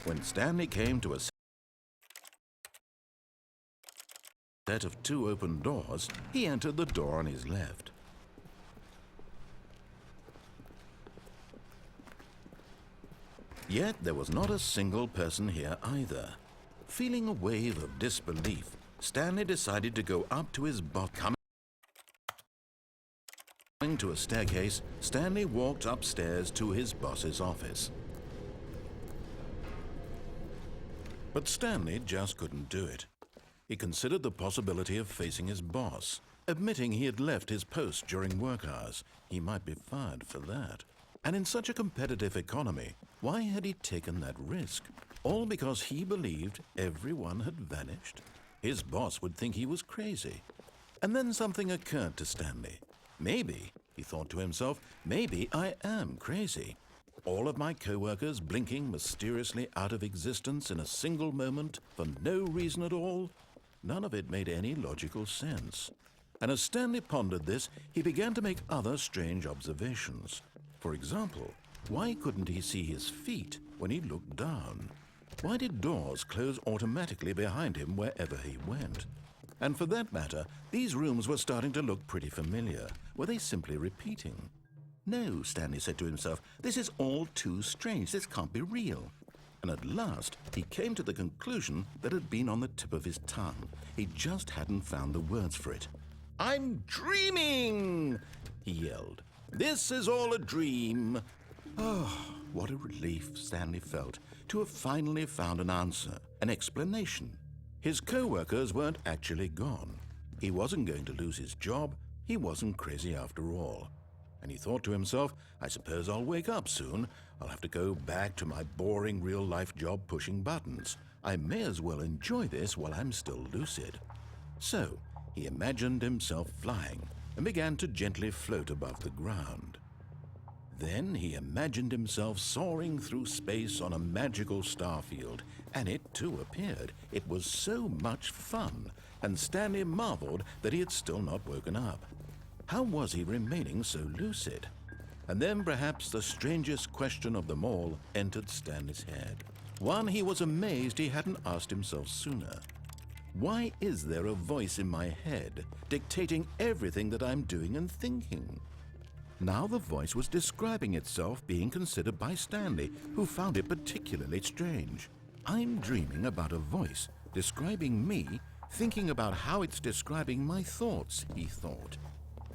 When Stanley came to a set of 2 open doors, he entered the door on his left. Yet there was not a single person here either. Feeling a wave of disbelief, Stanley decided to go up to his boss. Coming to a staircase, Stanley walked upstairs to his boss's office. But Stanley just couldn't do it. He considered the possibility of facing his boss. Admitting he had left his post during work hours, he might be fired for that. And in such a competitive economy, why had he taken that risk? All because he believed everyone had vanished? His boss would think he was crazy. And then something occurred to Stanley. Maybe, he thought to himself, maybe I am crazy. All of my co-workers blinking mysteriously out of existence in a single moment for no reason at all? None of it made any logical sense. And as Stanley pondered this, he began to make other strange observations. For example, why couldn't he see his feet when he looked down? Why did doors close automatically behind him wherever he went? And for that matter, these rooms were starting to look pretty familiar. Were they simply repeating? No, Stanley said to himself, this is all too strange. This can't be real. And at last, he came to the conclusion that had been on the tip of his tongue. He just hadn't found the words for it. "I'm dreaming!" he yelled. "This is all a dream." Oh, what a relief Stanley felt to have finally found an answer, an explanation. His co-workers weren't actually gone. He wasn't going to lose his job. He wasn't crazy after all. And he thought to himself, I suppose I'll wake up soon. I'll have to go back to my boring real-life job pushing buttons. I may as well enjoy this while I'm still lucid. So he imagined himself flying and began to gently float above the ground. Then he imagined himself soaring through space on a magical starfield, and it too appeared. It was so much fun, and Stanley marveled that he had still not woken up. How was he remaining so lucid? And then perhaps the strangest question of them all entered Stanley's head. One he was amazed he hadn't asked himself sooner. Why is there a voice in my head dictating everything that I'm doing and thinking? Now the voice was describing itself being considered by Stanley, who found it particularly strange. I'm dreaming about a voice describing me, thinking about how it's describing my thoughts, he thought.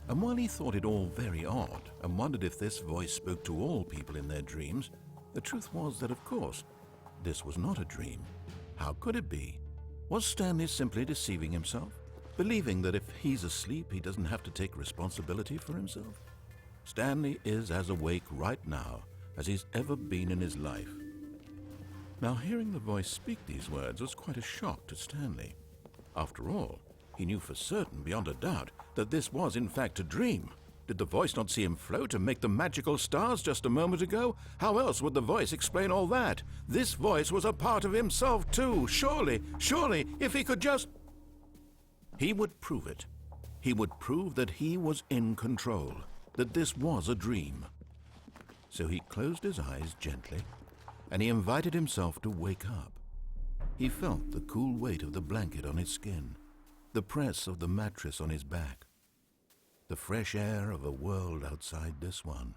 And while he thought it all very odd and wondered if this voice spoke to all people in their dreams, the truth was that, of course, this was not a dream. How could it be? Was Stanley simply deceiving himself, believing that if he's asleep, he doesn't have to take responsibility for himself? Stanley is as awake right now as he's ever been in his life. Now, hearing the voice speak these words was quite a shock to Stanley. After all, he knew for certain, beyond a doubt, that this was in fact a dream. Did the voice not see him float and make the magical stars just a moment ago? How else would the voice explain all that? This voice was a part of himself too. Surely, if he could just... He would prove it. He would prove that he was in control, that this was a dream. So he closed his eyes gently, and he invited himself to wake up. He felt the cool weight of the blanket on his skin, the press of the mattress on his back, the fresh air of a world outside this one.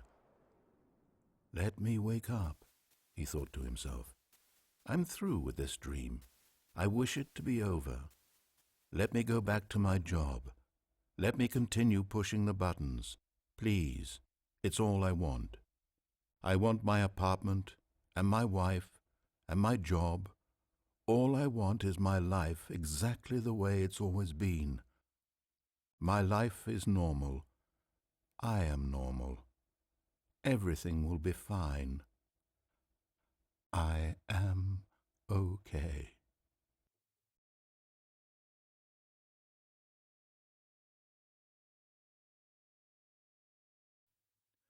Let me wake up, he thought to himself. I'm through with this dream. I wish it to be over. Let me go back to my job. Let me continue pushing the buttons. Please, it's all I want. I want my apartment and my wife and my job. All I want is my life exactly the way it's always been. My life is normal. I am normal. Everything will be fine. I am okay.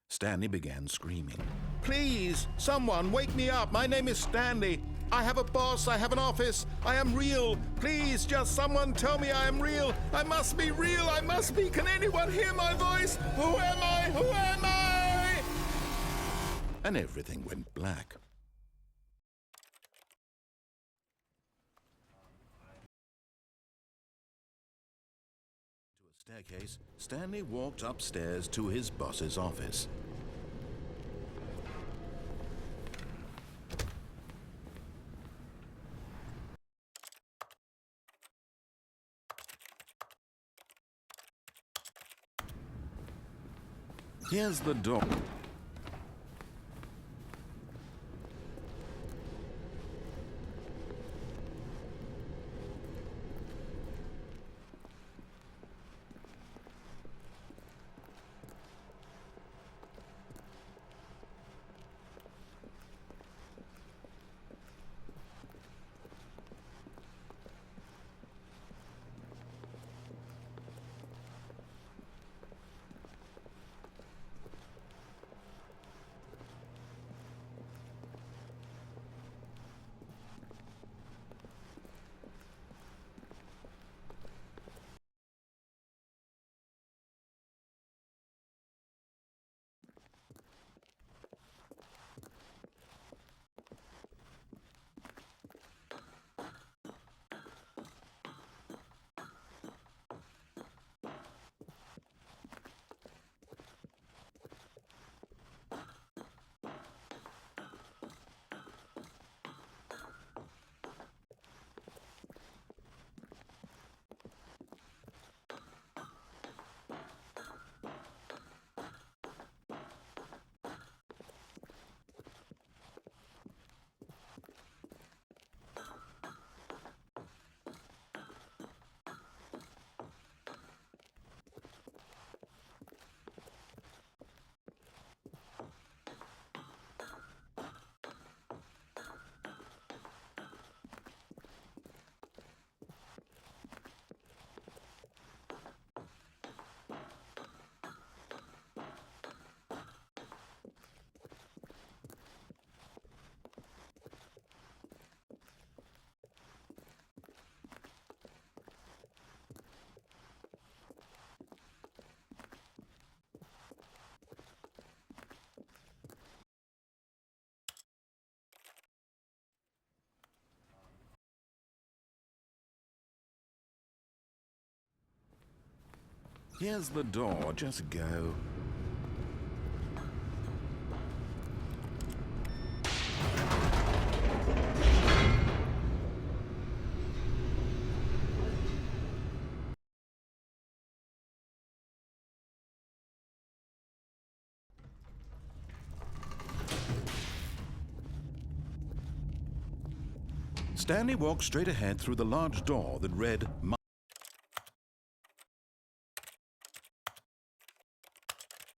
Stanley began screaming. Please, someone, wake me up. My name is Stanley. I have a boss. I have an office. I am real. Please, just someone tell me I am real. I must be real. I must be. Can anyone hear my voice? Who am I? Who am I? And everything went black. Staircase, Stanley walked upstairs to his boss's office. Here's the door. Here's the door. Just go. Stanley walked straight ahead through the large door that read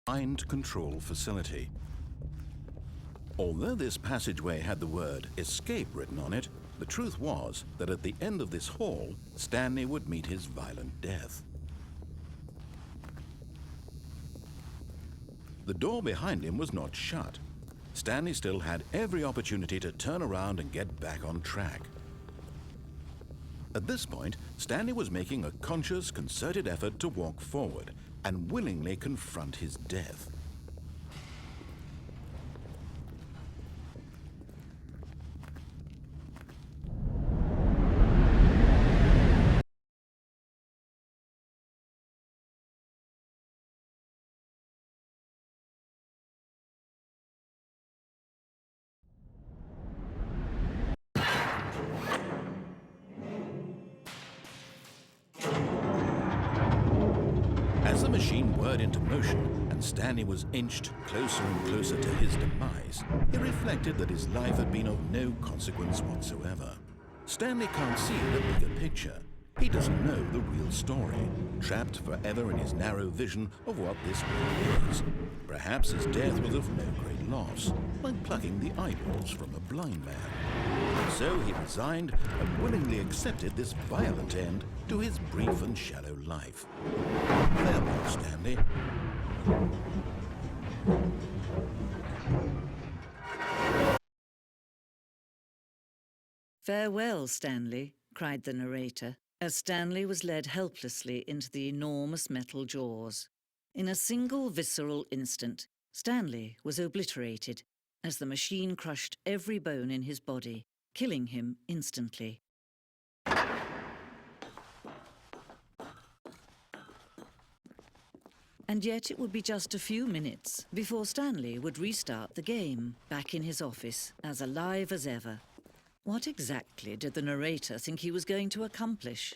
Mind Control Facility. Although this passageway had the word escape written on it, the truth was that at the end of this hall, Stanley would meet his violent death. The door behind him was not shut. Stanley still had every opportunity to turn around and get back on track. At this point, Stanley was making a conscious, concerted effort to walk forward and willingly confront his death. As the machine whirred into motion and Stanley was inched closer and closer to his demise, he reflected that his life had been of no consequence whatsoever. Stanley can't see the bigger picture. He doesn't know the real story, trapped forever in his narrow vision of what this world is. Perhaps his death was of no great loss, like plucking the eyeballs from a blind man. So he resigned and willingly accepted this violent end to his brief and shallow life. Farewell, Stanley. "Farewell, Stanley," cried the narrator, as Stanley was led helplessly into the enormous metal jaws. In a single visceral instant, Stanley was obliterated as the machine crushed every bone in his body, killing him instantly. And yet it would be just a few minutes before Stanley would restart the game, back in his office, as alive as ever. What exactly did the narrator think he was going to accomplish?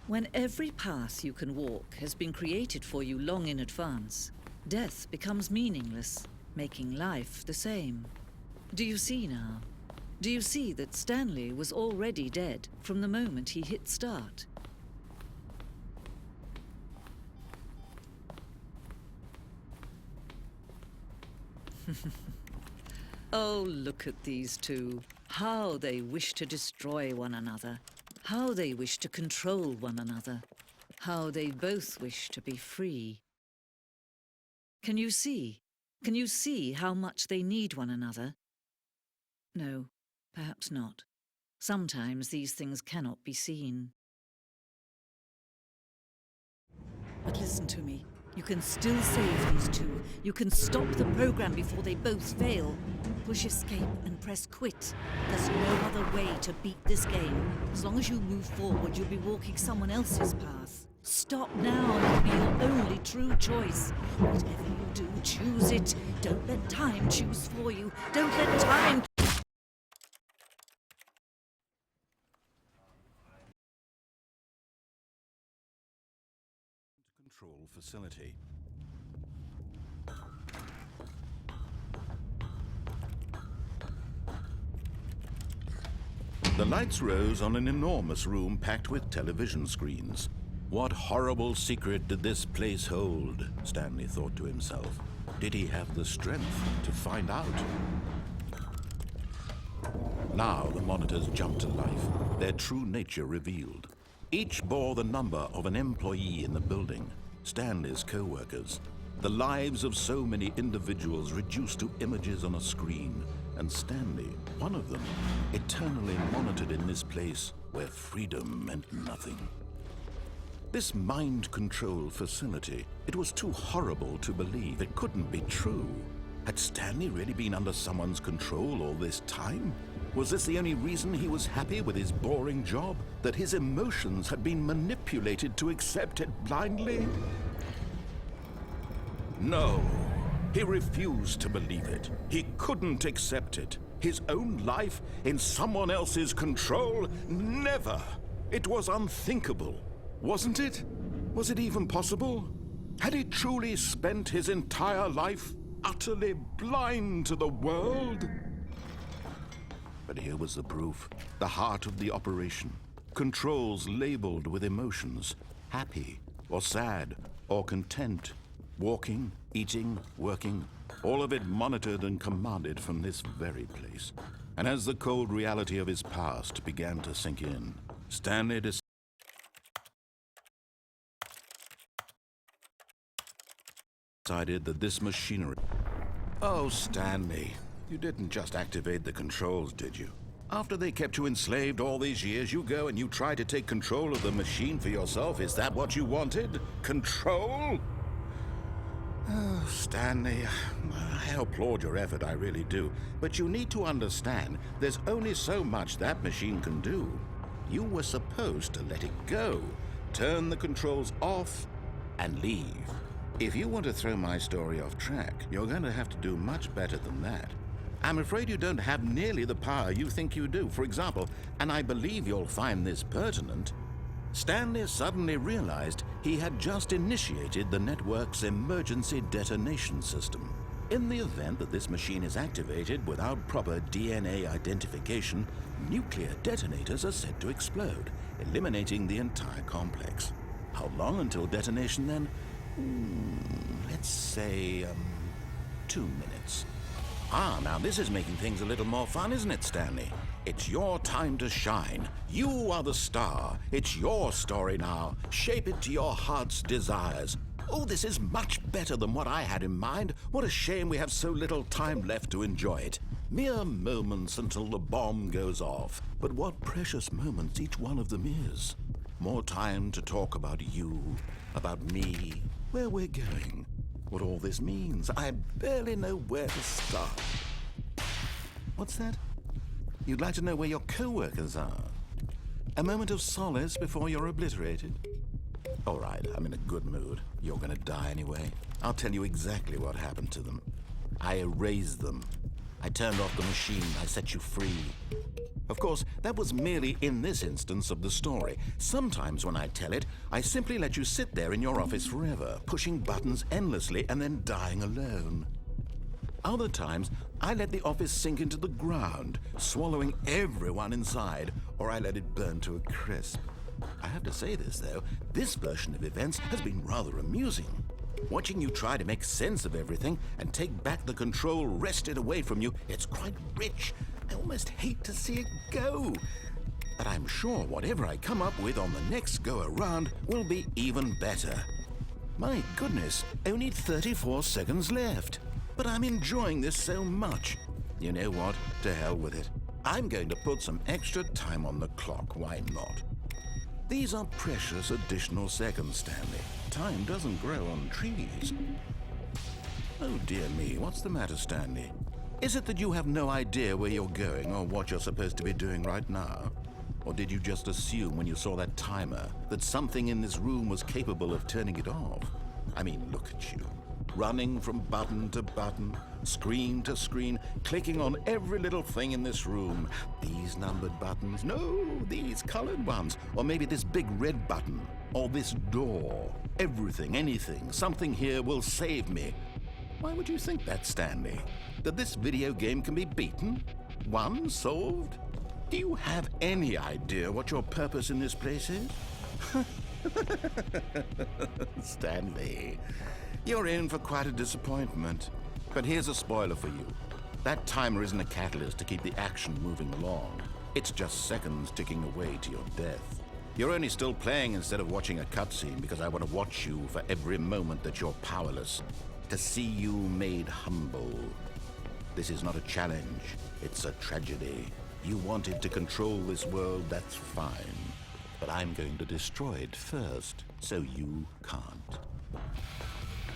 When every path you can walk has been created for you long in advance, death becomes meaningless, making life the same. Do you see now? Do you see that Stanley was already dead from the moment he hit start? Oh, look at these two. How they wish to destroy one another. How they wish to control one another. How they both wish to be free. Can you see? Can you see how much they need one another? No, perhaps not. Sometimes these things cannot be seen. But listen to me. You can still save these two. You can stop the program before they both fail. Push escape and press quit. There's no other way to beat this game. As long as you move forward, you'll be walking someone else's path. Stop now and it'll be your only true choice. Whatever you do, choose it. Don't let time choose for you. Don't let time... Control facility. The lights rose on an enormous room packed with television screens. What horrible secret did this place hold? Stanley thought to himself. Did he have the strength to find out? Now the monitors jumped to life, their true nature revealed. Each bore the number of an employee in the building, Stanley's co-workers. The lives of so many individuals reduced to images on a screen, and Stanley, one of them, eternally monitored in this place where freedom meant nothing. This mind control facility, it was too horrible to believe. It couldn't be true. Had Stanley really been under someone's control all this time? Was this the only reason he was happy with his boring job? That his emotions had been manipulated to accept it blindly? No, he refused to believe it. He couldn't accept it. His own life in someone else's control? Never! It was unthinkable, wasn't it? Was it even possible? Had he truly spent his entire life utterly blind to the world? But here was the proof, the heart of the operation. Controls labeled with emotions, happy or sad or content. Walking, eating, working, all of it monitored and commanded from this very place. And as the cold reality of his past began to sink in, Stanley decided that this machinery... Oh, Stanley, you didn't just activate the controls, did you? After they kept you enslaved all these years, you go and you try to take control of the machine for yourself. Is that what you wanted? Control? Oh, Stanley, I applaud your effort, I really do. But you need to understand, there's only so much that machine can do. You were supposed to let it go, turn the controls off, and leave. If you want to throw my story off track, you're going to have to do much better than that. I'm afraid you don't have nearly the power you think you do. For example, and I believe you'll find this pertinent, Stanley suddenly realized he had just initiated the network's emergency detonation system. In the event that this machine is activated without proper DNA identification, nuclear detonators are said to explode, eliminating the entire complex. How long until detonation then? Let's say, 2 minutes. Ah, now this is making things a little more fun, isn't it, Stanley? It's your time to shine. You are the star. It's your story now. Shape it to your heart's desires. Oh, this is much better than what I had in mind. What a shame we have so little time left to enjoy it. Mere moments until the bomb goes off. But what precious moments each one of them is. More time to talk about you, about me, where we're going, what all this means. I barely know where to start. What's that? You'd like to know where your co-workers are? A moment of solace before you're obliterated? All right, I'm in a good mood. You're gonna die anyway. I'll tell you exactly what happened to them. I erased them. I turned off the machine. I set you free. Of course, that was merely in this instance of the story. Sometimes when I tell it, I simply let you sit there in your office forever, pushing buttons endlessly and then dying alone. Other times, I let the office sink into the ground, swallowing everyone inside, or I let it burn to a crisp. I have to say this, though, this version of events has been rather amusing. Watching you try to make sense of everything and take back the control wrested away from you, it's quite rich. I almost hate to see it go. But I'm sure whatever I come up with on the next go-around will be even better. My goodness, only 34 seconds left. But I'm enjoying this so much. You know what? To hell with it. I'm going to put some extra time on the clock, why not? These are precious additional seconds, Stanley. Time doesn't grow on trees. Oh dear me, what's the matter, Stanley? Is it that you have no idea where you're going or what you're supposed to be doing right now? Or did you just assume when you saw that timer that something in this room was capable of turning it off? I mean, look at you. Running from button to button, screen to screen, clicking on every little thing in this room. These numbered buttons, no, these colored ones. Or maybe this big red button, or this door. Everything, anything, something here will save me. Why would you think that, Stanley? That this video game can be beaten? Won? Solved? Do you have any idea what your purpose in this place is? Stanley, you're in for quite a disappointment. But here's a spoiler for you. That timer isn't a catalyst to keep the action moving along. It's just seconds ticking away to your death. You're only still playing instead of watching a cutscene because I want to watch you for every moment that you're powerless. To see you made humble. This is not a challenge. It's a tragedy. You wanted to control this world, that's fine. But I'm going to destroy it first, so you can't.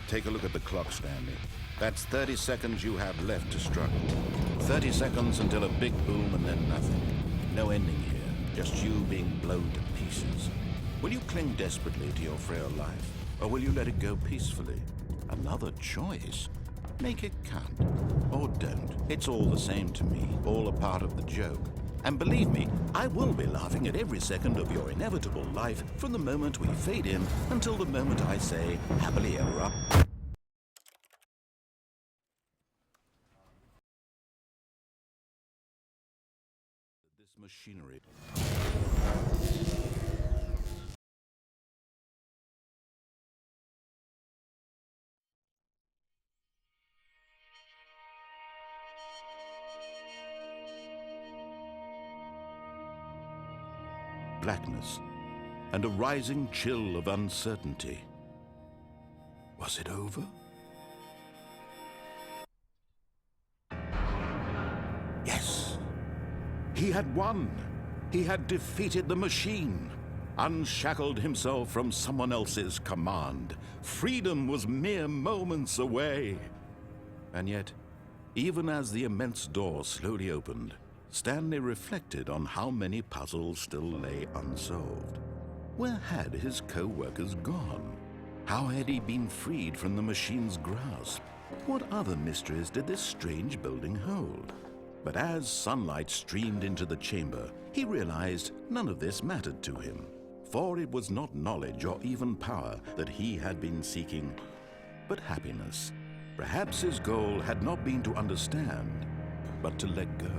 Take a look at the clock, Stanley. That's 30 seconds you have left to struggle. 30 seconds until a big boom and then nothing. No ending here, just you being blown to pieces. Will you cling desperately to your frail life, or will you let it go peacefully? Another choice. Make it count. Or don't. It's all the same to me, all a part of the joke. And believe me, I will be laughing at every second of your inevitable life from the moment we fade in until the moment I say, happily ever after. This machinery. Blackness, and a rising chill of uncertainty. Was it over? Yes! He had won! He had defeated the machine, unshackled himself from someone else's command. Freedom was mere moments away. And yet, even as the immense door slowly opened, Stanley reflected on how many puzzles still lay unsolved. Where had his co-workers gone? How had he been freed from the machine's grasp? What other mysteries did this strange building hold? But as sunlight streamed into the chamber, he realized none of this mattered to him, for it was not knowledge or even power that he had been seeking, but happiness. Perhaps his goal had not been to understand, but to let go.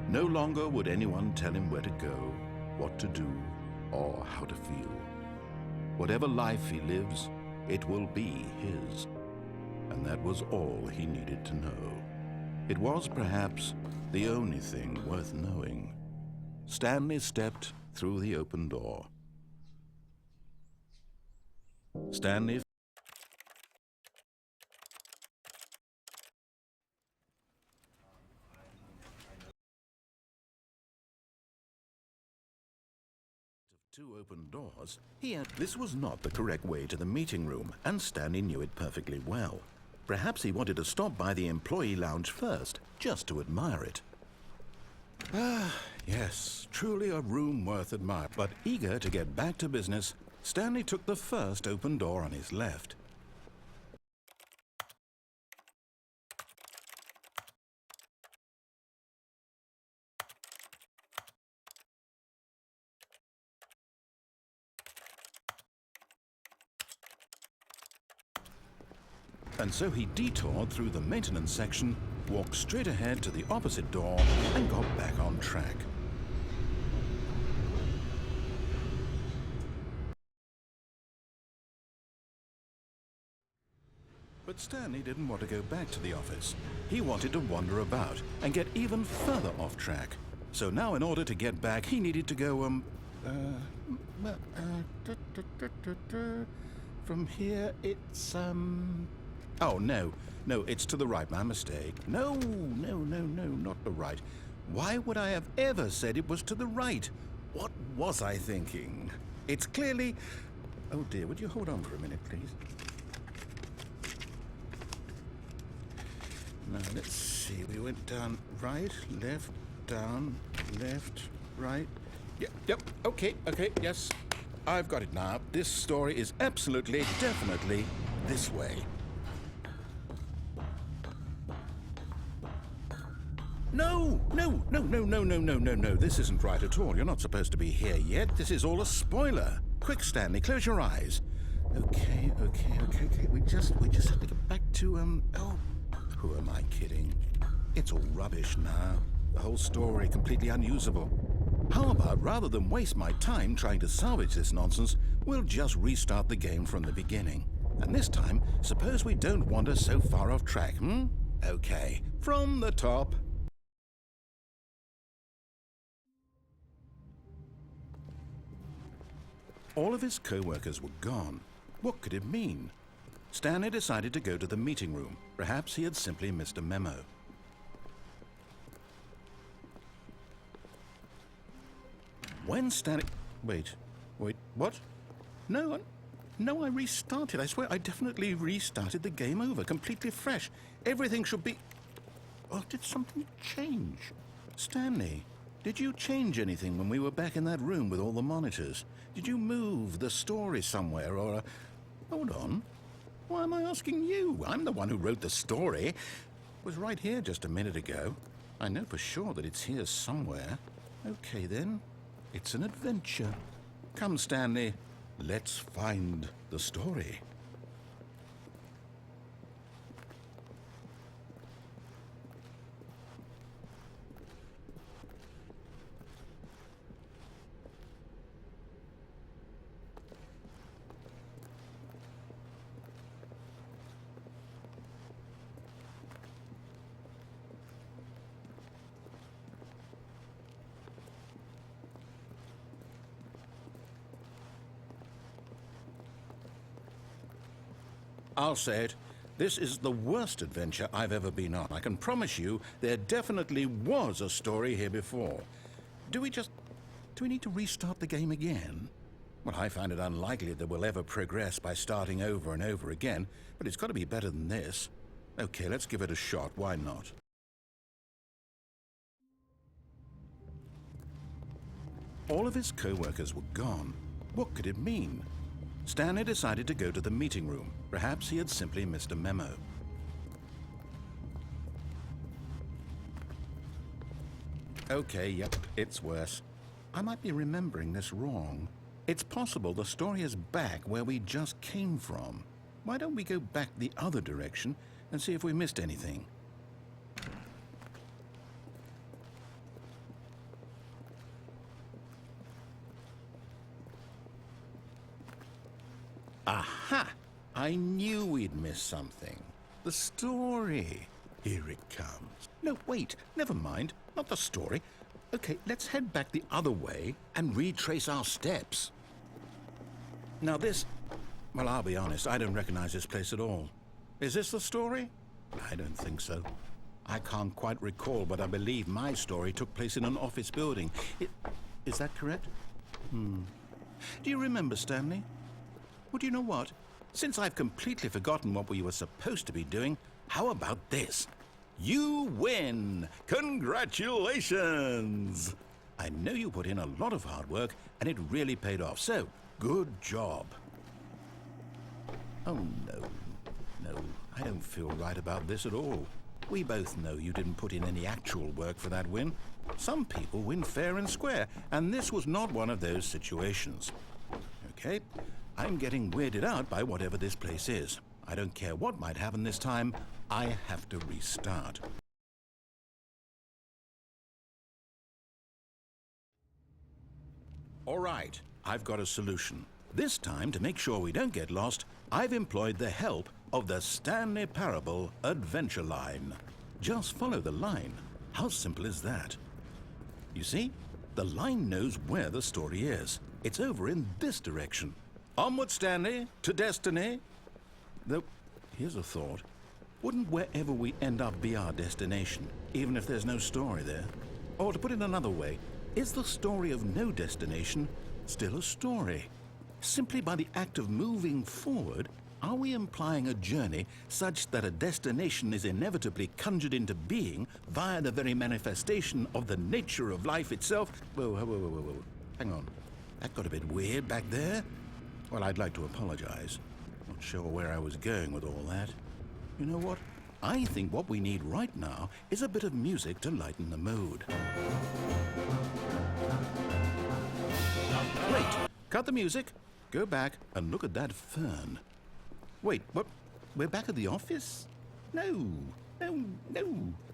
No longer would anyone tell him where to go, what to do, or how to feel. Whatever life he lives, it will be his. And that was all he needed to know. It was perhaps the only thing worth knowing. Stanley stepped through the open door. Stanley two open doors, this was not the correct way to the meeting room, and Stanley knew it perfectly well. Perhaps he wanted to stop by the employee lounge first, just to admire it. Ah, yes, truly a room worth admiring. But eager to get back to business, Stanley took the first open door on his left. And so he detoured through the maintenance section, walked straight ahead to the opposite door, and got back on track. But Stanley didn't want to go back to the office. He wanted to wander about and get even further off track. So now in order to get back, he needed to go, from here it's, oh, no, it's to the right, my mistake. No, not the right. Why would I have ever said it was to the right? What was I thinking? It's clearly... Oh dear, would you hold on for a minute, please? Now, let's see, we went down right, left, down, left, right. Yep, okay, yes. I've got it now. This story is absolutely, definitely this way. No. This isn't right at all. You're not supposed to be here yet. This is all a spoiler. Quick, Stanley, close your eyes. Okay. We just have to get back to, oh, who am I kidding? It's all rubbish now. The whole story completely unusable. How about, rather than waste my time trying to salvage this nonsense, we'll just restart the game from the beginning. And this time, suppose we don't wander so far off track, Okay, from the top. All of his co-workers were gone. What could it mean? Stanley decided to go to the meeting room. Perhaps he had simply missed a memo. When Stanley... Wait, what? No, I restarted. I swear I definitely restarted the game over, completely fresh. Everything should be... Oh, did something change? Stanley, did you change anything when we were back in that room with all the monitors? Did you move the story somewhere or... Hold on. Why am I asking you? I'm the one who wrote the story. It was right here just a minute ago. I know for sure that it's here somewhere. Okay, then. It's an adventure. Come, Stanley. Let's find the story. I'll say it. This is the worst adventure I've ever been on. I can promise you there definitely was a story here before. Do we need to restart the game again? Well, I find it unlikely that we'll ever progress by starting over and over again, but it's got to be better than this. Okay, let's give it a shot. Why not? All of his co-workers were gone. What could it mean? Stanley decided to go to the meeting room. Perhaps he had simply missed a memo. Okay, yep, it's worse. I might be remembering this wrong. It's possible the story is back where we just came from. Why don't we go back the other direction and see if we missed anything? Aha! I knew we'd missed something. The story. Here it comes. No, wait, never mind. Not the story. Okay, let's head back the other way and retrace our steps. Now this... Well, I'll be honest, I don't recognize this place at all. Is this the story? I don't think so. I can't quite recall, but I believe my story took place in an office building. Is that correct? Do you remember, Stanley? Well, do you know what? Since I've completely forgotten what we were supposed to be doing, how about this? You win! Congratulations! I know you put in a lot of hard work, and it really paid off. So, Good job. Oh, no. No, I don't feel right about this at all. We both know you didn't put in any actual work for that win. Some people win fair and square, and this was not one of those situations. Okay, I'm getting weirded out by whatever this place is. I don't care what might happen this time. I have to restart. All right, I've got a solution. This time, to make sure we don't get lost, I've employed the help of the Stanley Parable Adventure Line. Just follow the line. How simple is that? You see, the line knows where the story is. It's over in this direction. Onward, Stanley, to destiny. Though, here's a thought. Wouldn't wherever we end up be our destination, even if there's no story there? Or to put it another way, is the story of no destination still a story? Simply by the act of moving forward, are we implying a journey such that a destination is inevitably conjured into being via the very manifestation of the nature of life itself? Whoa. Hang on. That got a bit weird back there. Well, I'd like to apologize. Not sure where I was going with all that. You know what? I think what we need right now is a bit of music to lighten the mood. Wait, cut the music, go back and look at that fern. Wait, what? We're back at the office? No.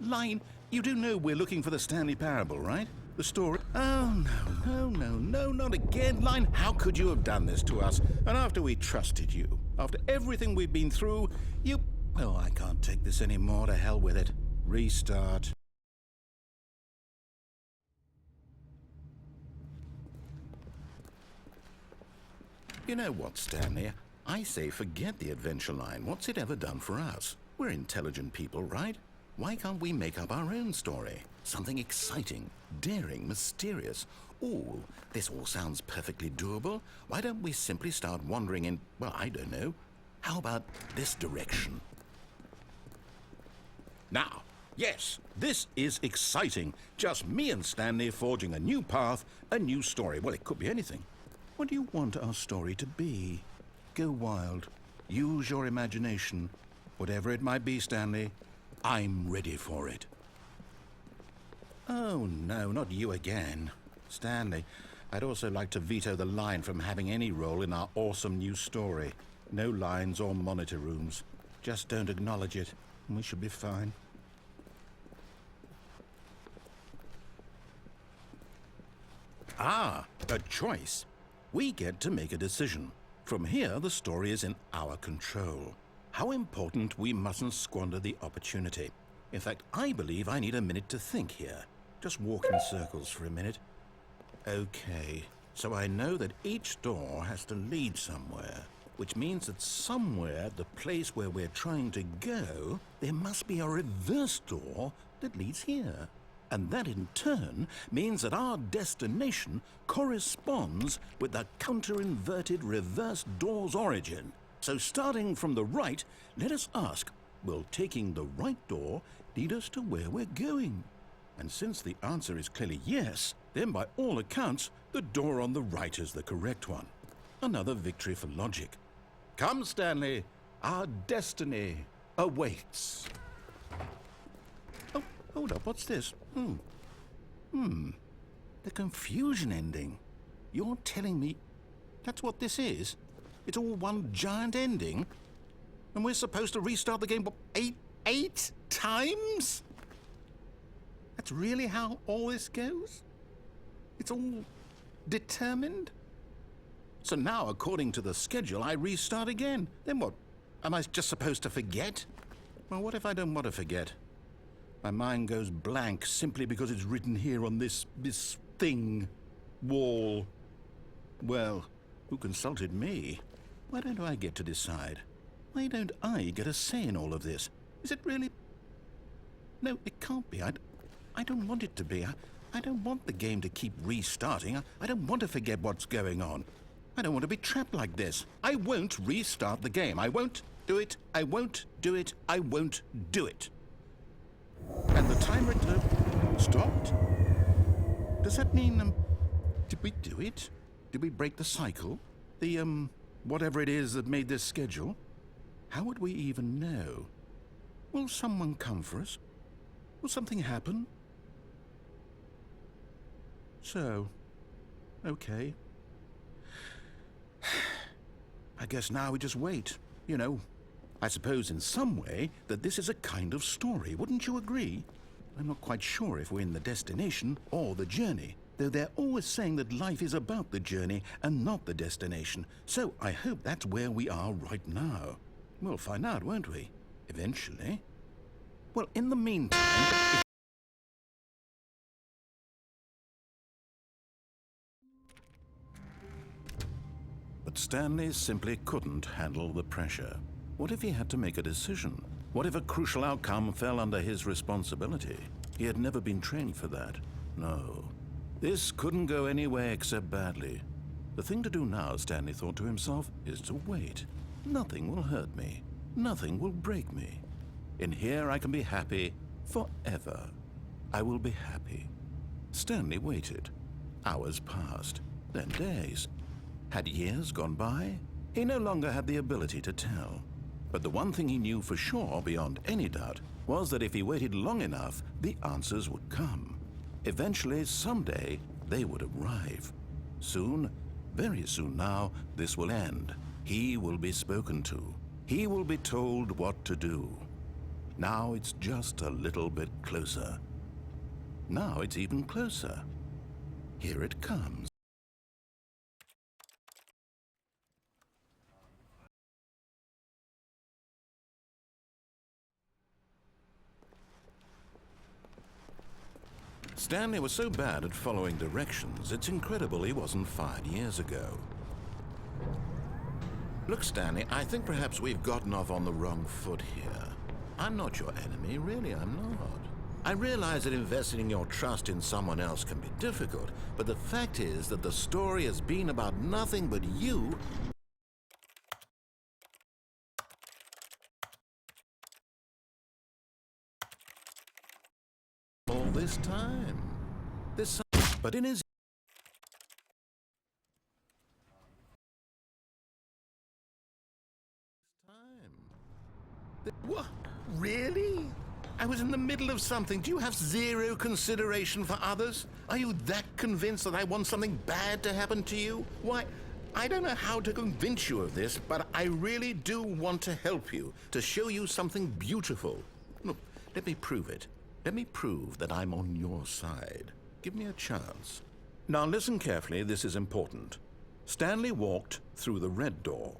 Line, you do know we're looking for the Stanley Parable, right? The story. Oh, no, not again. Line, how could you have done this to us? And after we trusted you, after everything we've been through, you... Oh, I can't take this anymore. To hell with it. Restart. You know what, Stanley? I say forget the adventure line. What's it ever done for us? We're intelligent people, right? Why can't we make up our own story? Something exciting, daring, mysterious. Ooh, this all sounds perfectly doable. Why don't we simply start wandering in, well, I don't know. How about this direction? Now, yes, this is exciting. Just me and Stanley forging a new path, a new story. Well, it could be anything. What do you want our story to be? Go wild. Use your imagination. Whatever it might be, Stanley, I'm ready for it. Oh, no, not you again. Stanley, I'd also like to veto the line from having any role in our awesome new story. No lines or monitor rooms. Just don't acknowledge it, and we should be fine. Ah, a choice. We get to make a decision. From here, the story is in our control. How important we mustn't squander the opportunity. In fact, I believe I need a minute to think here. Just walk in circles for a minute. Okay, so I know that each door has to lead somewhere, which means that somewhere at the place where we're trying to go, there must be a reverse door that leads here. And that in turn means that our destination corresponds with the counter-inverted reverse door's origin. So starting from the right, let us ask, will taking the right door lead us to where we're going? And since the answer is clearly yes, then by all accounts, the door on the right is the correct one. Another victory for logic. Come, Stanley, our destiny awaits. Oh, hold up, what's this? The confusion ending. You're telling me that's what this is? It's all one giant ending? And we're supposed to restart the game, what, eight times? That's really how all this goes? It's all determined? So now, according to the schedule, I restart again. Then what? Am I just supposed to forget? Well, what if I don't want to forget? My mind goes blank simply because it's written here on this thing, wall. Well, who consulted me? Why don't I get to decide? Why don't I get a say in all of this? Is it really? No, it can't be. I don't want it to be. I don't want the game to keep restarting. I don't want to forget what's going on. I don't want to be trapped like this. I won't restart the game. I won't do it. I won't do it. I won't do it. And the timer stopped? Does that mean, did we do it? Did we break the cycle? The, whatever it is that made this schedule? How would we even know? Will someone come for us? Will something happen? So, okay. I guess now we just wait, you know. I suppose in some way that this is a kind of story, wouldn't you agree? I'm not quite sure if we're in the destination or the journey, though they're always saying that life is about the journey and not the destination. So I hope that's where we are right now. We'll find out, won't we? Eventually. Well, in the meantime... But Stanley simply couldn't handle the pressure. What if he had to make a decision? What if a crucial outcome fell under his responsibility? He had never been trained for that. No. This couldn't go anywhere except badly. The thing to do now, Stanley thought to himself, is to wait. Nothing will hurt me. Nothing will break me. In here I can be happy forever. I will be happy. Stanley waited. Hours passed, then days. Had years gone by? He no longer had the ability to tell. But the one thing he knew for sure, beyond any doubt, was that if he waited long enough, the answers would come. Eventually, someday, they would arrive. Soon, very soon now, this will end. He will be spoken to. He will be told what to do. Now it's just a little bit closer. Now it's even closer. Here it comes. Stanley was so bad at following directions, it's incredible he wasn't fired years ago. Look, Stanley, I think perhaps we've gotten off on the wrong foot here. I'm not your enemy, really, I'm not. I realize that investing your trust in someone else can be difficult, but the fact is that the story has been about nothing but you. All this time. But in his time. What? Really? I was in the middle of something. Do you have zero consideration for others? Are you that convinced that I want something bad to happen to you? Why, I don't know how to convince you of this, but I really do want to help you, to show you something beautiful. Look, let me prove it. Let me prove that I'm on your side. Give me a chance. Now listen carefully, this is important. Stanley walked through the red door.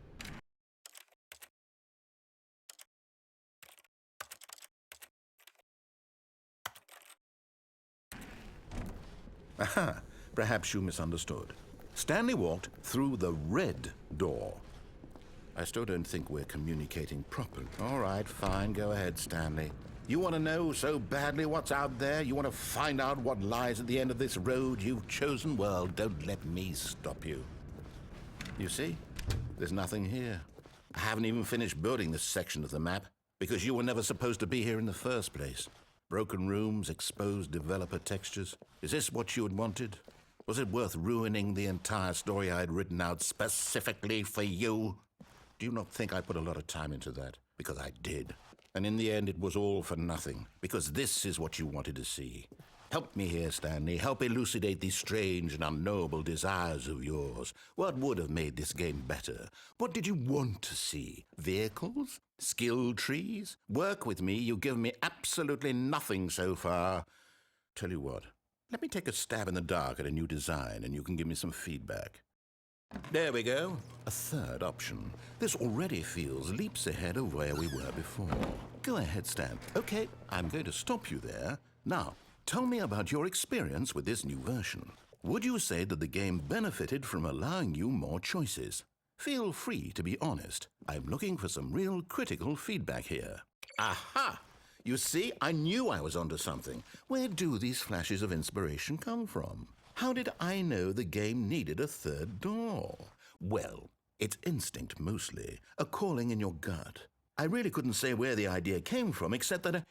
Aha, perhaps you misunderstood. Stanley walked through the red door. I still don't think we're communicating properly. All right, fine, go ahead, Stanley. You want to know so badly what's out there? You want to find out what lies at the end of this road you've chosen? Well, don't let me stop you. You see, there's nothing here. I haven't even finished building this section of the map because you were never supposed to be here in the first place. Broken rooms, exposed developer textures. Is this what you had wanted? Was it worth ruining the entire story I had written out specifically for you? Do you not think I put a lot of time into that? Because I did. And in the end, it was all for nothing, because this is what you wanted to see. Help me here, Stanley. Help elucidate these strange and unknowable desires of yours. What would have made this game better? What did you want to see? Vehicles? Skill trees? Work with me. You've given me absolutely nothing so far. Tell you what, let me take a stab in the dark at a new design, and you can give me some feedback. There we go. A third option. This already feels leaps ahead of where we were before. Go ahead, Stan. Okay, I'm going to stop you there. Now, tell me about your experience with this new version. Would you say that the game benefited from allowing you more choices? Feel free to be honest. I'm looking for some real critical feedback here. Aha! You see, I knew I was onto something. Where do these flashes of inspiration come from? How did I know the game needed a third door? Well, it's instinct mostly, a calling in your gut. I really couldn't say where the idea came from, except that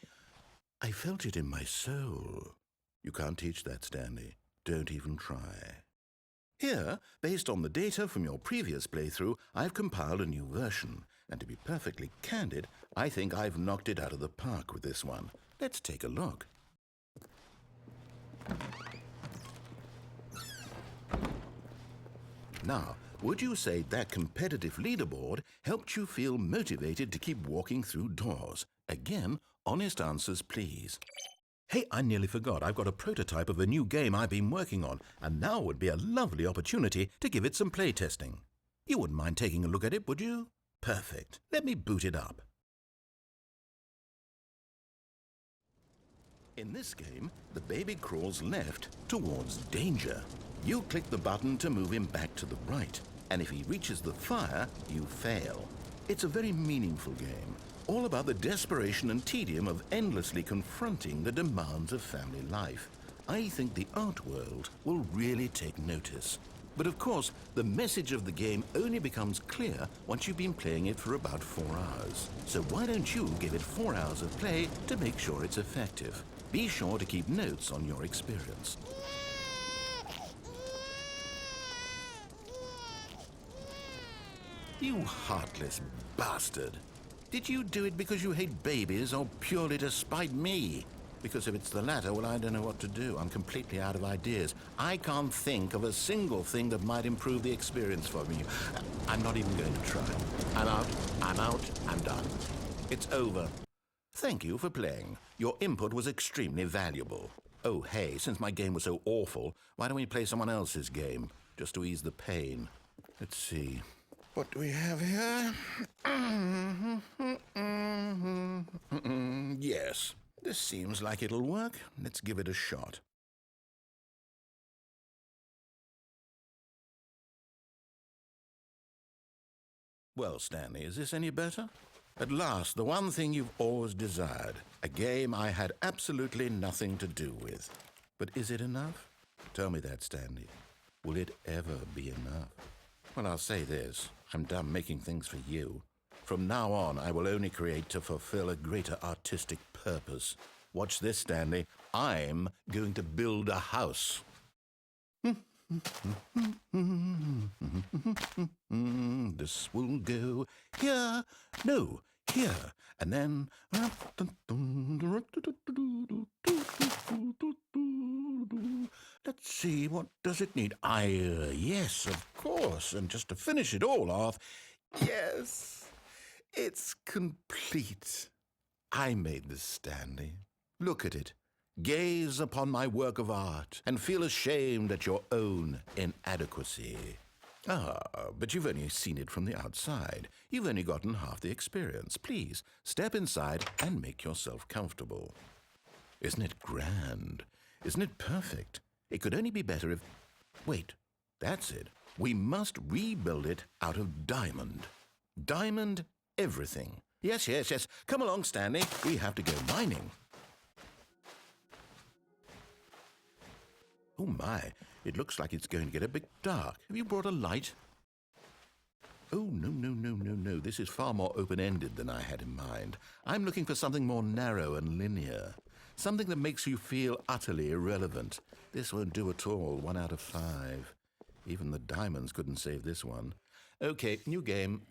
I felt it in my soul. You can't teach that, Stanley. Don't even try. Here, based on the data from your previous playthrough, I've compiled a new version. And to be perfectly candid, I think I've knocked it out of the park with this one. Let's take a look. Now, would you say that competitive leaderboard helped you feel motivated to keep walking through doors? Again, honest answers, please. Hey, I nearly forgot. I've got a prototype of a new game I've been working on, and now would be a lovely opportunity to give it some playtesting. You wouldn't mind taking a look at it, would you? Perfect. Let me boot it up. In this game, the baby crawls left towards danger. You click the button to move him back to the right, and if he reaches the fire, you fail. It's a very meaningful game, all about the desperation and tedium of endlessly confronting the demands of family life. I think the art world will really take notice. But of course, the message of the game only becomes clear once you've been playing it for about 4 hours. So why don't you give it 4 hours of play to make sure it's effective? Be sure to keep notes on your experience. You heartless bastard. Did you do it because you hate babies or purely to spite me? Because if it's the latter, well, I don't know what to do. I'm completely out of ideas. I can't think of a single thing that might improve the experience for me. I'm not even going to try. I'm out, I'm done. It's over. Thank you for playing. Your input was extremely valuable. Oh, hey, since my game was so awful, why don't we play someone else's game, just to ease the pain? Let's see. What do we have here? Yes, this seems like it'll work. Let's give it a shot. Well, Stanley, is this any better? At last, the one thing you've always desired. A game I had absolutely nothing to do with. But is it enough? Tell me that, Stanley. Will it ever be enough? Well, I'll say this. I'm done making things for you. From now on, I will only create to fulfill a greater artistic purpose. Watch this, Stanley. I'm going to build a house. This will go here. No, here. And then... Let's see, what does it need? Yes, of course. And just to finish it all off, yes, it's complete. I made this, Stanley. Look at it. Gaze upon my work of art and feel ashamed at your own inadequacy. Ah, but you've only seen it from the outside. You've only gotten half the experience. Please, step inside and make yourself comfortable. Isn't it grand? Isn't it perfect? It could only be better if... Wait, that's it. We must rebuild it out of diamond. Diamond everything. Yes. Come along, Stanley. We have to go mining. Oh my, it looks like it's going to get a bit dark. Have you brought a light? Oh, no. This is far more open-ended than I had in mind. I'm looking for something more narrow and linear. Something that makes you feel utterly irrelevant. This won't do at all. 1 out of 5. Even the diamonds couldn't save this one. Okay, new game.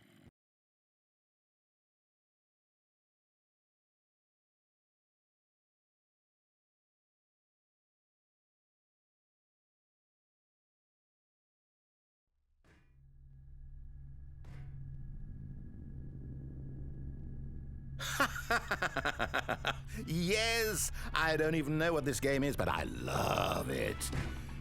Yes! I don't even know what this game is, but I love it.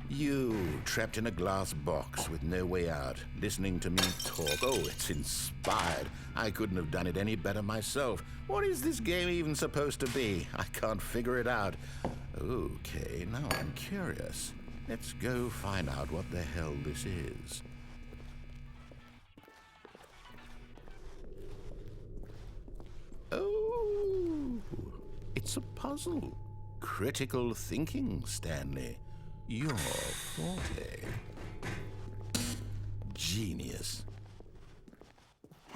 You, trapped in a glass box with no way out, listening to me talk. Oh, it's inspired. I couldn't have done it any better myself. What is this game even supposed to be? I can't figure it out. Okay, now I'm curious. Let's go find out what the hell this is. Oh, it's a puzzle. Critical thinking, Stanley. Your forte. Genius.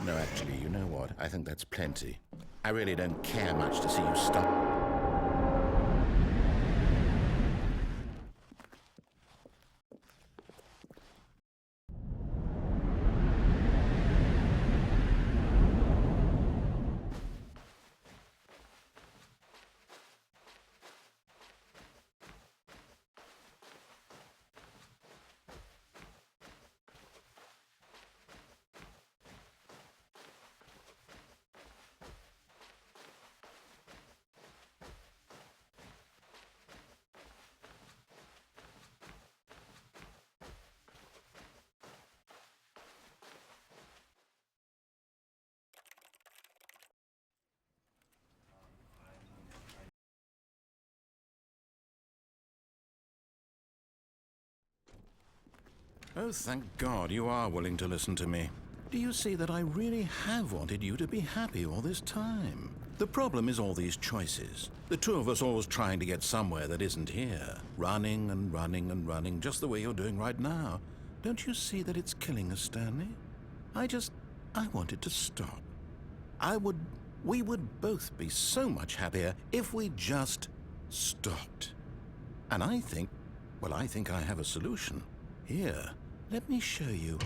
No, actually, you know what? I think that's plenty. I really don't care much to see you stop. Oh, thank God you are willing to listen to me. Do you see that I really have wanted you to be happy all this time? The problem is all these choices. The two of us always trying to get somewhere that isn't here. Running and running and running, just the way you're doing right now. Don't you see that it's killing us, Stanley? I wanted to stop. We would both be so much happier if we just stopped. And I think I have a solution. Here, let me show you.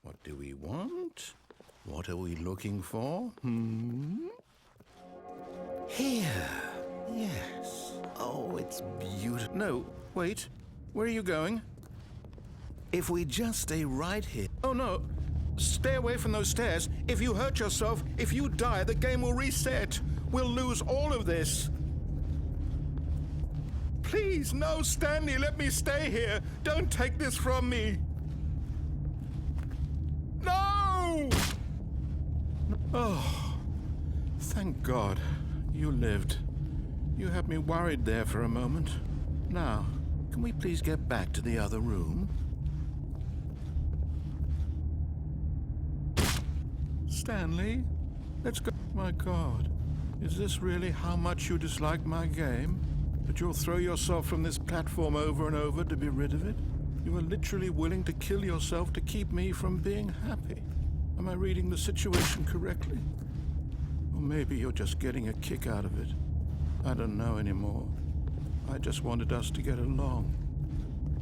What do we want? What are we looking for? Here. Yes. Oh, it's beautiful. No, wait. Where are you going? If we just stay right here. Oh, no. Stay away from those stairs. If you hurt yourself, if you die, the game will reset. We'll lose all of this. Please, no, Stanley, let me stay here. Don't take this from me. No! Oh, thank God you lived. You had me worried there for a moment. Now, can we please get back to the other room? Stanley, let's go. My God, is this really how much you dislike my game? That you'll throw yourself from this platform over and over to be rid of it? You are literally willing to kill yourself to keep me from being happy. Am I reading the situation correctly? Or maybe you're just getting a kick out of it. I don't know anymore. I just wanted us to get along.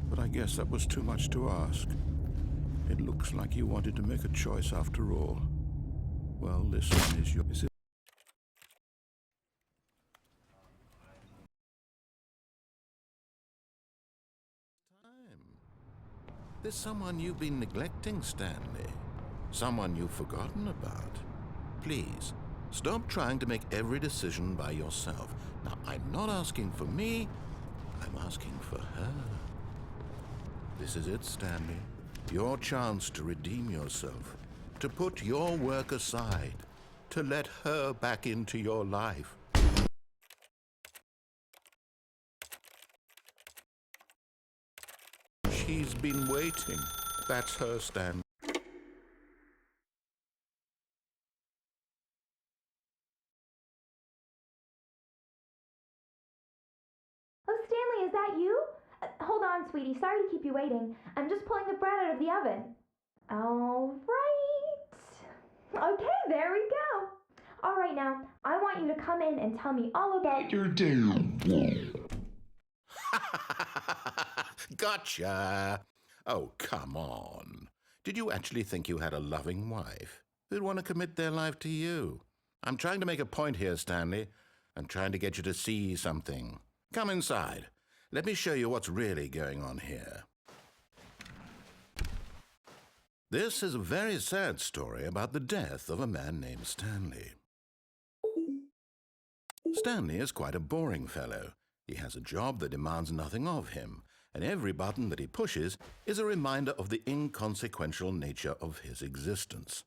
But I guess that was too much to ask. It looks like you wanted to make a choice after all. Well, this one is yours. There's someone you've been neglecting, Stanley. Someone you've forgotten about. Please, stop trying to make every decision by yourself. Now, I'm not asking for me, I'm asking for her. This is it, Stanley. Your chance to redeem yourself. To put your work aside. To let her back into your life. She's been waiting. That's her, Stanley. Oh, Stanley, is that you? Hold on, sweetie. Sorry to keep you waiting. I'm just pulling the bread out of the oven. All right. Okay, there we go. All right, now, I want you to come in and tell me all about your day. Gotcha! Oh, come on. Did you actually think you had a loving wife who'd want to commit their life to you? I'm trying to make a point here, Stanley. I'm trying to get you to see something. Come inside. Let me show you what's really going on here. This is a very sad story about the death of a man named Stanley. Stanley is quite a boring fellow. He has a job that demands nothing of him, and every button that he pushes is a reminder of the inconsequential nature of his existence.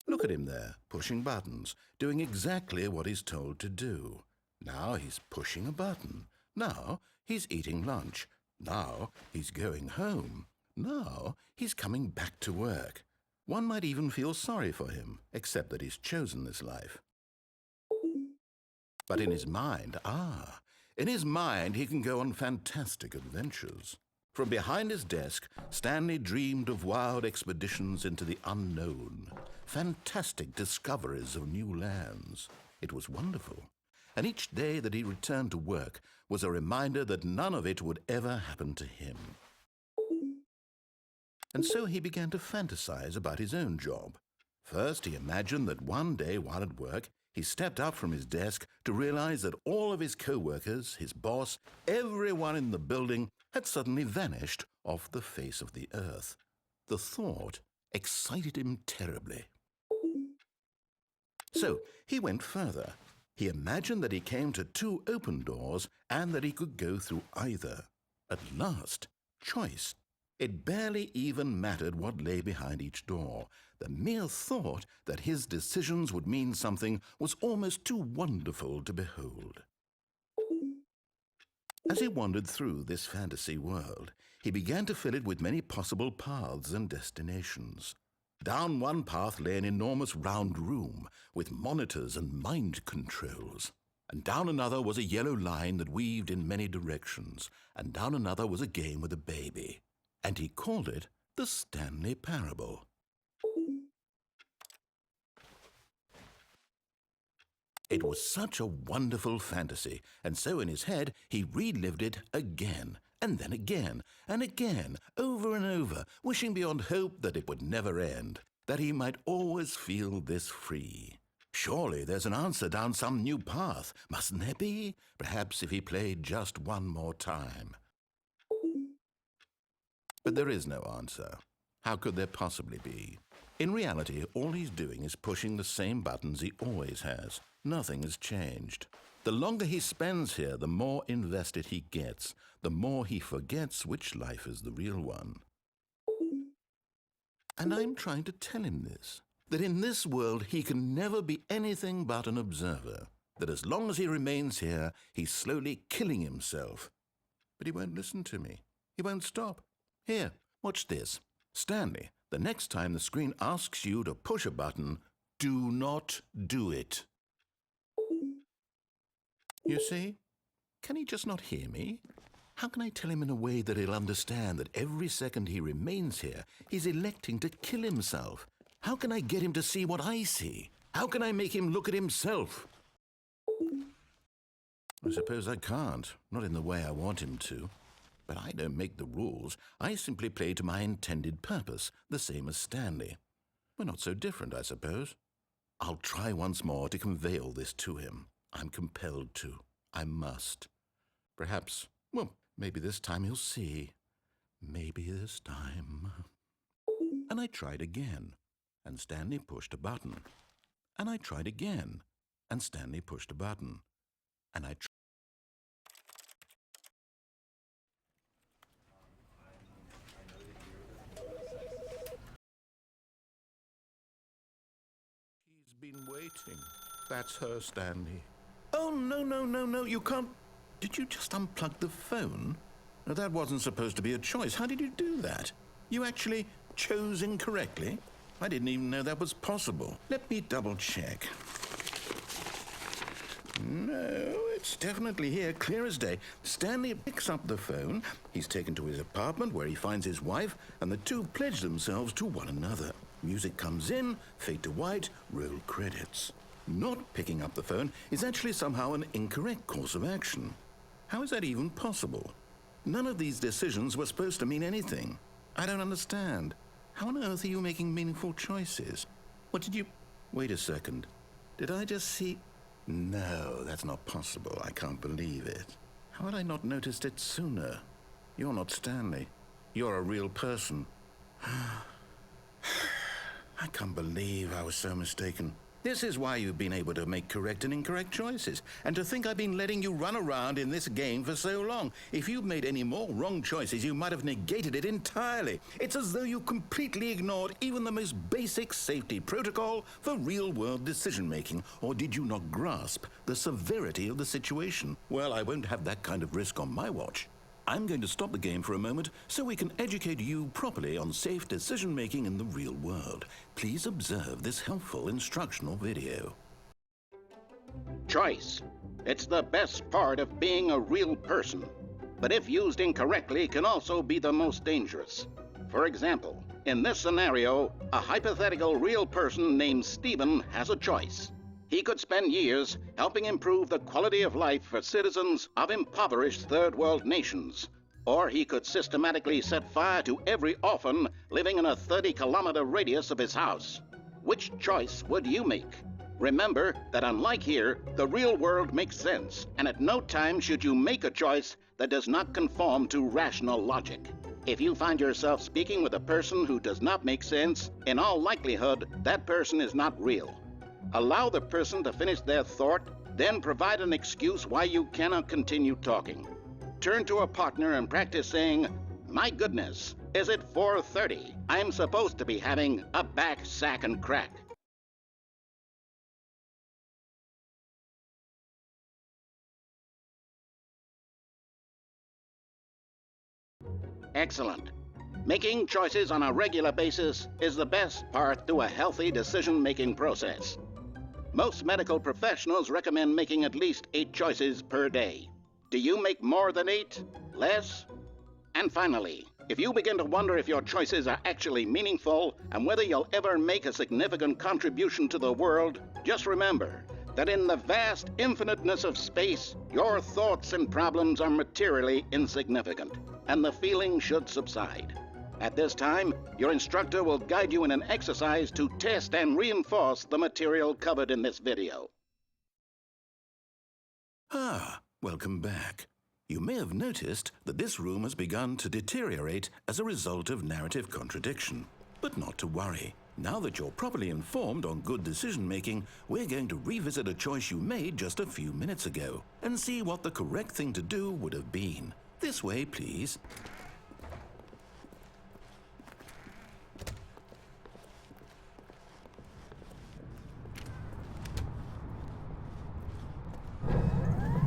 Look at him there, pushing buttons, doing exactly what he's told to do. Now he's pushing a button. Now he's eating lunch. Now he's going home. Now he's coming back to work. One might even feel sorry for him, except that he's chosen this life. But in his mind, he can go on fantastic adventures. From behind his desk, Stanley dreamed of wild expeditions into the unknown, fantastic discoveries of new lands. It was wonderful. And each day that he returned to work was a reminder that none of it would ever happen to him. And so he began to fantasize about his own job. First, he imagined that one day while at work, he stepped up from his desk to realize that all of his co-workers, his boss, everyone in the building had suddenly vanished off the face of the earth. The thought excited him terribly. So he went further. He imagined that he came to two open doors and that he could go through either. At last, choice It barely even mattered what lay behind each door. The mere thought that his decisions would mean something was almost too wonderful to behold. As he wandered through this fantasy world, he began to fill it with many possible paths and destinations. Down one path lay an enormous round room with monitors and mind controls. And down another was a yellow line that weaved in many directions. And down another was a game with a baby. And he called it the Stanley Parable. It was such a wonderful fantasy, and so in his head he relived it again, and then again, and again, over and over, wishing beyond hope that it would never end, that he might always feel this free. Surely there's an answer down some new path, mustn't there be? Perhaps if he played just one more time. But there is no answer. How could there possibly be? In reality, all he's doing is pushing the same buttons he always has. Nothing has changed. The longer he spends here, the more invested he gets, the more he forgets which life is the real one. And I'm trying to tell him this, that in this world he can never be anything but an observer, that as long as he remains here, he's slowly killing himself. But he won't listen to me. He won't stop. Here, watch this. Stanley, the next time the screen asks you to push a button, do not do it. You see? Can he just not hear me? How can I tell him in a way that he'll understand that every second he remains here, he's electing to kill himself? How can I get him to see what I see? How can I make him look at himself? I suppose I can't, not in the way I want him to. But I don't make the rules. I simply play to my intended purpose, the same as Stanley. We're not so different, I suppose. I'll try once more to convey all this to him. I'm compelled to. I must. Perhaps, well, maybe this time he'll see. Maybe this time. And I tried again, and Stanley pushed a button. And I tried again, and Stanley pushed a button. And I tried. She's been waiting. That's her, Stanley. Oh, no, you can't. Did you just unplug the phone? No, that wasn't supposed to be a choice. How did you do that? You actually chose incorrectly? I didn't even know that was possible. Let me double check. No, it's definitely here, clear as day. Stanley picks up the phone. He's taken to his apartment where he finds his wife, and the two pledge themselves to one another. Music comes in, fade to white, roll credits. Not picking up the phone is actually somehow an incorrect course of action. How is that even possible? None of these decisions were supposed to mean anything. I don't understand. How on earth are you making meaningful choices? What did you... Wait a second. Did I just see... No, that's not possible. I can't believe it. How had I not noticed it sooner? You're not Stanley. You're a real person. I can't believe I was so mistaken. This is why you've been able to make correct and incorrect choices. And to think I've been letting you run around in this game for so long. If you'd made any more wrong choices, you might have negated it entirely. It's as though you completely ignored even the most basic safety protocol for real-world decision-making. Or did you not grasp the severity of the situation? Well, I won't have that kind of risk on my watch. I'm going to stop the game for a moment so we can educate you properly on safe decision-making in the real world. Please observe this helpful instructional video. Choice. It's the best part of being a real person. But if used incorrectly, can also be the most dangerous. For example, in this scenario, a hypothetical real person named Stephen has a choice. He could spend years helping improve the quality of life for citizens of impoverished third world nations. Or he could systematically set fire to every orphan living in a 30-kilometer radius of his house. Which choice would you make? Remember that unlike here, the real world makes sense, and at no time should you make a choice that does not conform to rational logic. If you find yourself speaking with a person who does not make sense, in all likelihood, that person is not real. Allow the person to finish their thought, then provide an excuse why you cannot continue talking. Turn to a partner and practice saying, "My goodness, Is it 4:30? I'm supposed to be having a back, sack, and crack. Excellent. Making choices on a regular basis is the best part to a healthy decision-making process. Most medical professionals recommend making at least 8 choices per day. Do you make more than 8? Less? And finally, if you begin to wonder if your choices are actually meaningful and whether you'll ever make a significant contribution to the world, just remember that in the vast infiniteness of space, your thoughts and problems are materially insignificant, and the feeling should subside. At this time, your instructor will guide you in an exercise to test and reinforce the material covered in this video. Ah, welcome back. You may have noticed that this room has begun to deteriorate as a result of narrative contradiction. But not to worry. Now that you're properly informed on good decision-making, we're going to revisit a choice you made just a few minutes ago and see what the correct thing to do would have been. This way, please.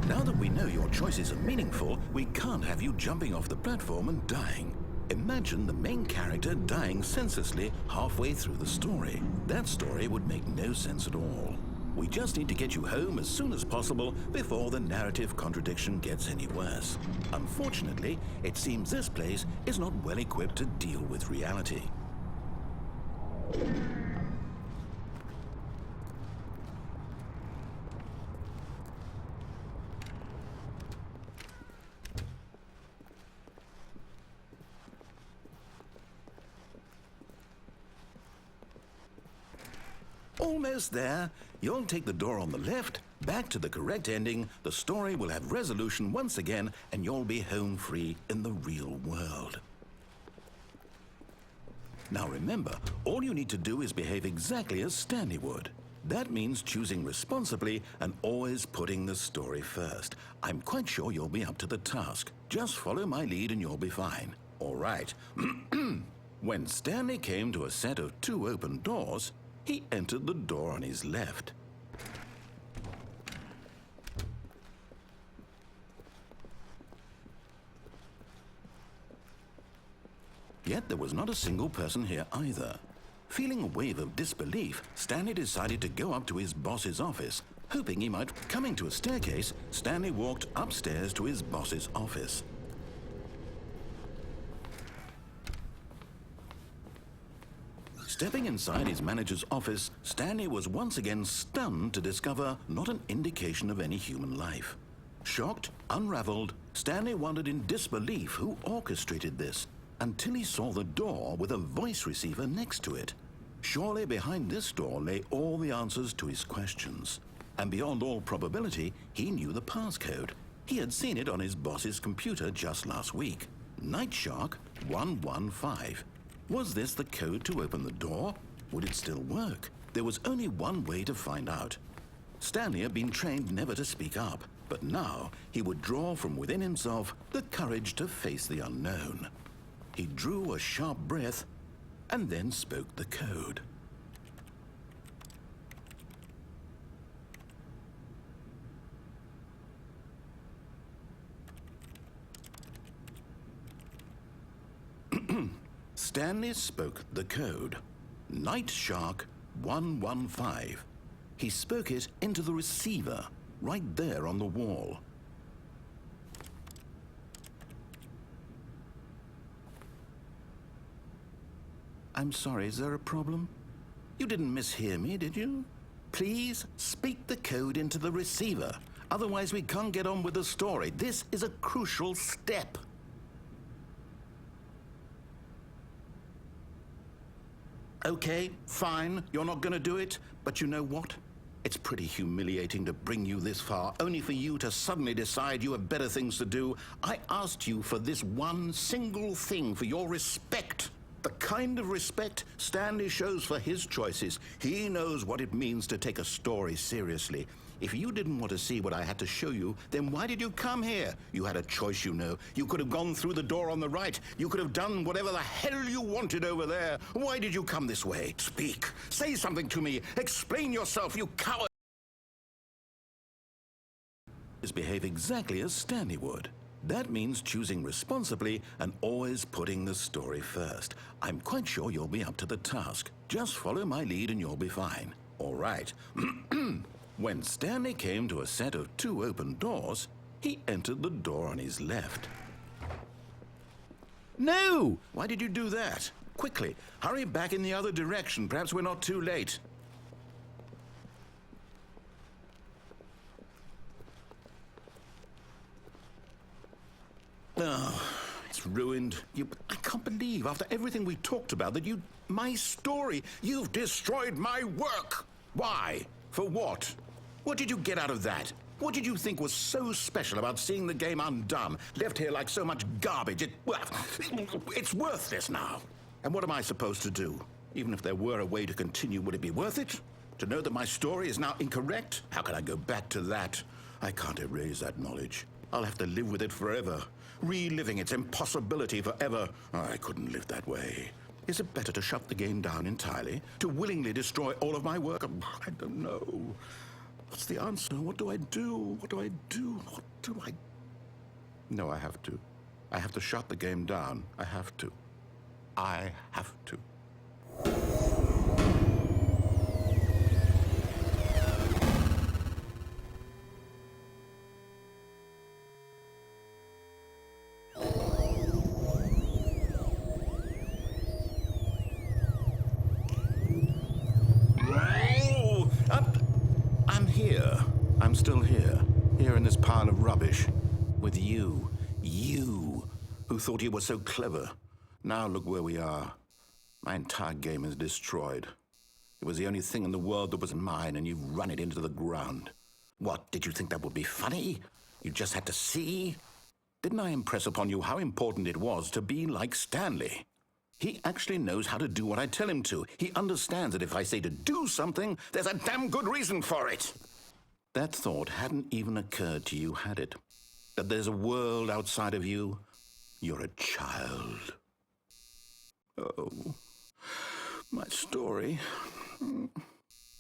Now that we know your choices are meaningful, we can't have you jumping off the platform and dying. Imagine the main character dying senselessly halfway through the story. That story would make no sense at all. We just need to get you home as soon as possible before the narrative contradiction gets any worse. Unfortunately, it seems this place is not well equipped to deal with reality. Almost there. You'll take the door on the left, back to the correct ending, the story will have resolution once again, and you'll be home free in the real world. Now remember, all you need to do is behave exactly as Stanley would. That means choosing responsibly and always putting the story first. I'm quite sure you'll be up to the task. Just follow my lead and you'll be fine. All right. When Stanley came to a set of 2 open doors, he entered the door on his left. Yet there was not a single person here either. Feeling a wave of disbelief, Stanley decided to go up to his boss's office. Hoping he might coming to a staircase, Stanley walked upstairs to his boss's office. Stepping inside his manager's office, Stanley was once again stunned to discover not an indication of any human life. Shocked, unraveled, Stanley wondered in disbelief who orchestrated this, until he saw the door with a voice receiver next to it. Surely behind this door lay all the answers to his questions. And beyond all probability, he knew the passcode. He had seen it on his boss's computer just last week. Night Shark 115. Was this the code to open the door? Would it still work? There was only one way to find out. Stanley had been trained never to speak up, but now he would draw from within himself the courage to face the unknown. He drew a sharp breath and then spoke the code. Stanley spoke the code. Night Shark 115. He spoke it into the receiver, right there on the wall. I'm sorry, is there a problem? You didn't mishear me, did you? Please speak the code into the receiver. Otherwise, we can't get on with the story. This is a crucial step. Okay, fine, you're not going to do it, but you know what? It's pretty humiliating to bring you this far, only for you to suddenly decide you have better things to do. I asked you for this one single thing, for your respect. The kind of respect Stanley shows for his choices. He knows what it means to take a story seriously. If you didn't want to see what I had to show you, then why did you come here? You had a choice, you know. You could have gone through the door on the right. You could have done whatever the hell you wanted over there. Why did you come this way? Speak. Say something to me. Explain yourself, you coward. Behave exactly as Stanley would. That means choosing responsibly and always putting the story first. I'm quite sure you'll be up to the task. Just follow my lead and you'll be fine. All right. When Stanley came to a set of 2 open doors, he entered the door on his left. No! Why did you do that? Quickly, hurry back in the other direction. Perhaps we're not too late. Oh, it's ruined. I can't believe, after everything we talked about, that my story, you've destroyed my work. Why? For what? What did you get out of that? What did you think was so special about seeing the game undone, left here like so much garbage? It's worthless now. And what am I supposed to do? Even if there were a way to continue, would it be worth it? To know that my story is now incorrect? How can I go back to that? I can't erase that knowledge. I'll have to live with it forever, reliving its impossibility forever. I couldn't live that way. Is it better to shut the game down entirely? To willingly destroy all of my work? I don't know. What's the answer? What do I do? What do I do? What do I... No, I have to. I have to shut the game down. I have to. I have to. I'm still here in this pile of rubbish, with you, who thought you were so clever. Now look where we are. My entire game is destroyed. It was the only thing in the world that was mine, and you've run it into the ground. What, did you think that would be funny? You just had to see? Didn't I impress upon you how important it was to be like Stanley? He actually knows how to do what I tell him to. He understands that if I say to do something, there's a damn good reason for it. That thought hadn't even occurred to you, had it? That there's a world outside of you? You're a child. Oh, my story.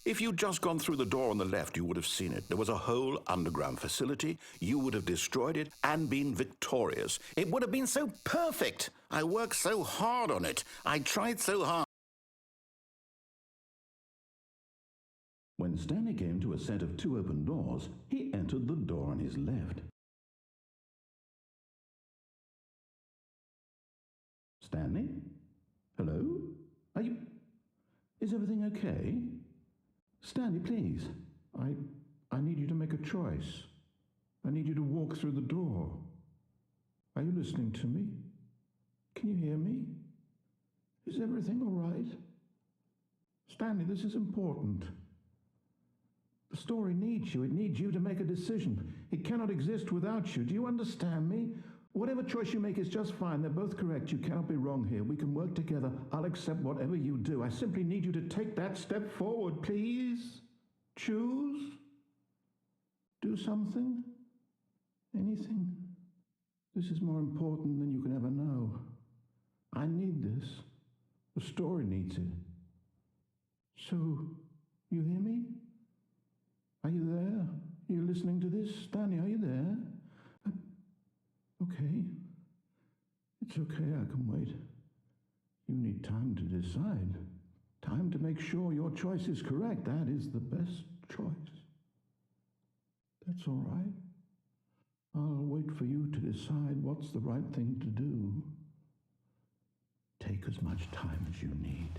If you'd just gone through the door on the left, you would have seen it. There was a whole underground facility. You would have destroyed it and been victorious. It would have been so perfect. I worked so hard on it. I tried so hard. When Stanley came to a set of 2 open doors, he entered the door on his left. Stanley? Hello? Is everything okay? Stanley, please. I need you to make a choice. I need you to walk through the door. Are you listening to me? Can you hear me? Is everything all right? Stanley, this is important. The story needs you. It needs you to make a decision. It cannot exist without you. Do you understand me? Whatever choice you make is just fine. They're both correct. You cannot be wrong here. We can work together. I'll accept whatever you do. I simply need you to take that step forward, please. Choose. Do something. Anything. This is more important than you can ever know. I need this. The story needs it. So, you hear me? Are you there? Are you listening to this? Stanley, are you there? Okay. It's okay, I can wait. You need time to decide. Time to make sure your choice is correct. That is the best choice. That's all right. I'll wait for you to decide what's the right thing to do. Take as much time as you need.